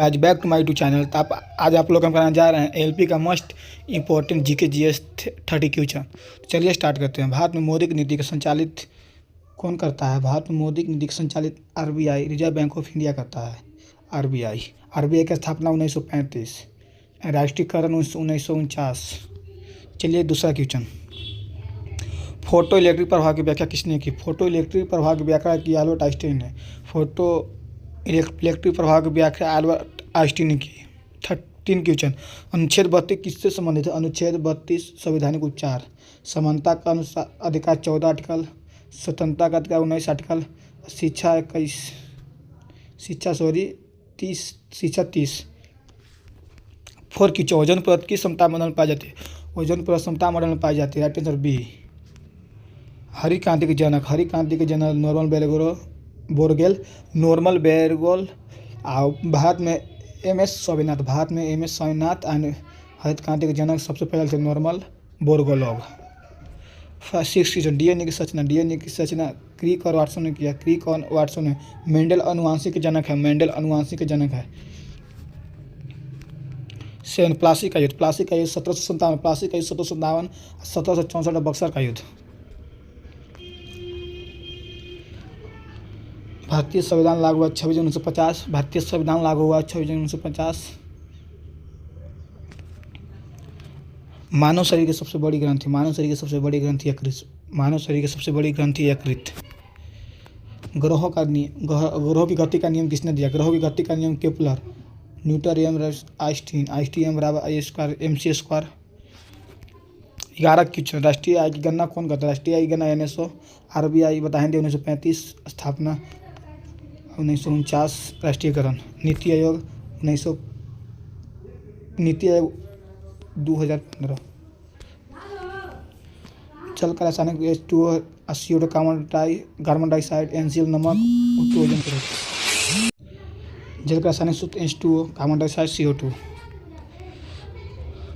आज back to my YouTube channel. तो आज आप लोग हम कराने जा रहे हैं एलपी का most important GK GS 30 question. चलिए स्टार्ट करते हैं। भारत में मौद्रिक नीति का संचालित कौन करता है? भारत में मौद्रिक नीति का संचालित RBI, reserve bank of India करता है। आरबीआई की स्थापना 1935, राष्ट्रीयकरण 1949। चलिए दूसरा क्वेश्चन। फोटो इलेक्ट्रिक प्रभाव की व्याख्या किसने की? फोटो इलेक्ट्रिक प्रभाव की व्याख्या की एल्बर्ट आइंस्टीन ने। फोटो इलेक्ट्रिक प्रभाव की व्याख्या एल्बर्ट आइंस्टीन ने की। 13 क्वेश्चन। अनुच्छेद 32 किससे संबंधित है? अनुच्छेद 32 संवैधानिक उपचार, समानता का अधिकार 14 आर्टिकल, स्वतंत्रता का अधिकार 19 आर्टिकल, शिक्षा 21, शिक्षा 30। 4 क्वेश्चन। ओजोन परत की क्षमता मॉडल में पाई जाती है? ओजोन परत क्षमता मॉडल में पाई जाती है। Right answer B. हरी क्रांति के जनक नॉर्मन बोरगेल। भारत में एम एस स्वामीनाथन एंड हरित क्रांति के जनक सबसे पहले थे नॉर्मन बोरगेल। 6 क्वेश्चन। डीएनए की रचना क्रिक और वाटसन ने किया। मेंडल अनुवांशिक के जनक है। 7 प्लासी का युद्ध 1757, 1764 बक्सर का युद्ध। भारतीय संविधान लागू हुआ 26 जून 1950। मानव शरीर की सबसे बड़ी ग्रंथि यकृत। ग्रहों की गति का नियम किसने दिया? ग्रहों की गति का नियम केपलर। न्यूटन एम आइंस्टीन बराबर आई स्क्वायर MC स्क्वायर। 11 क्वेश्चन। राष्ट्रीय आय की गणना कौन करता है? राष्ट्रीय आय की गणना NSO। आरबीआई बताएंगे 1935 स्थापना, 1949 राष्ट्रीयकरण। नीति आयोग 2015। जल का रासायनिक H2O, CO2, carbon dioxide, NCl नमक, ओजोन परत। जल का रासायनिक सूत्र H2O, कार्बन डाइऑक्साइड, CO2।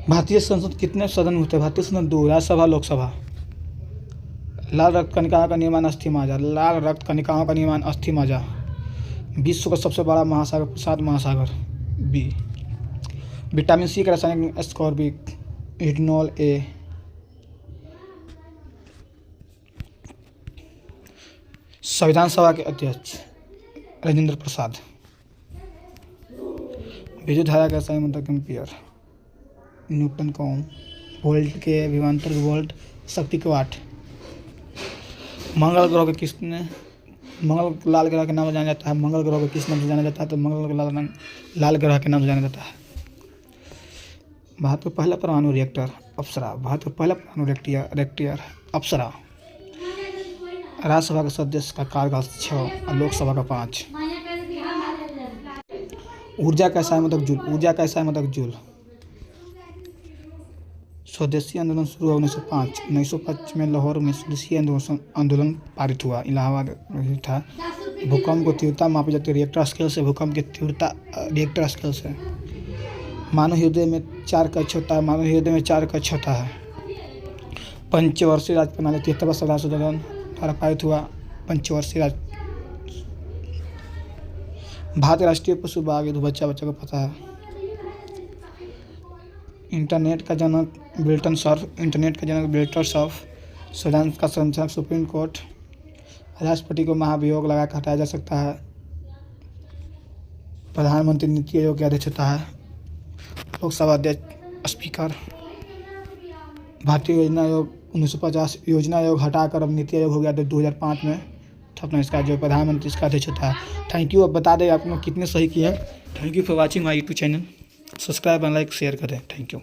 भारतीय संसद कितने सदन होते हैं? भारतीय संसद 2, राज्यसभा लोकसभा। लाल रक्त कणिकाओं का निर्माण अस्थि मज्जा। विश्व का सबसे बड़ा महासागर प्रशांत महासागर। बी। विटामिन सी का रासायनिक एस्कॉर्बिक एडिनोल A। संविधान सभा के अध्यक्ष राजेंद्र प्रसाद। विद्युत धारा का रासायनिक मात्रक एम्पीयर। न्यूटन का ओम। वोल्ट के विभवांतर वोल्ट, शक्ति के वाट। मंगल ग्रह लाल ग्रह के नाम से जाना जाता है। मंगल ग्रह को किस नाम से जाना जाता है? तो मंगल को लाल ग्रह के नाम से जाना जाता है। भारत का पहला परमाणु रिएक्टर अप्सरा। राज्यसभा के सदस्य का कार्यकाल 6 और लोकसभा का 5। ऊर्जा का सहायक जूल। स्वदेशी आंदोलन शुरू हुआ 1905। 1905 में लाहौर में स्वदेशी आंदोलन पारित हुआ। इलाहाबाद था। भूकंप को तीव्रता मापी जाती है रिएक्टर स्केल से। मानव हृदय में 4 कक्ष होता है। पंचवर्षीय राज्य प्रणाली 73वां संविधान संशोधन द्वारा पारित हुआ। पंचवर्षीय राज्य। भारत राष्ट्रीय पशु बाघ, बच्चा को पता है। इंटरनेट का जनक बिल्टन सर्फ। संविधान का संरक्षक सुप्रीम कोर्ट। राष्ट्रपति को महाभियोग लगाकर हटाया जा सकता है। प्रधानमंत्री नीति आयोग की अध्यक्ष होता है। लोकसभा अध्यक्ष स्पीकर। भारतीय योजना आयोग 1950 योजना आयोग हटाकर अब नीति आयोग हो गया 2005 में। अपना इसका जो प्रधानमंत्री इसका अध्यक्ष होता है। Thank you. अब बता दें आप लोग कितने सही किए हैं। Thank you for watching my YouTube channel. Subscribe and like share करें। Thank you.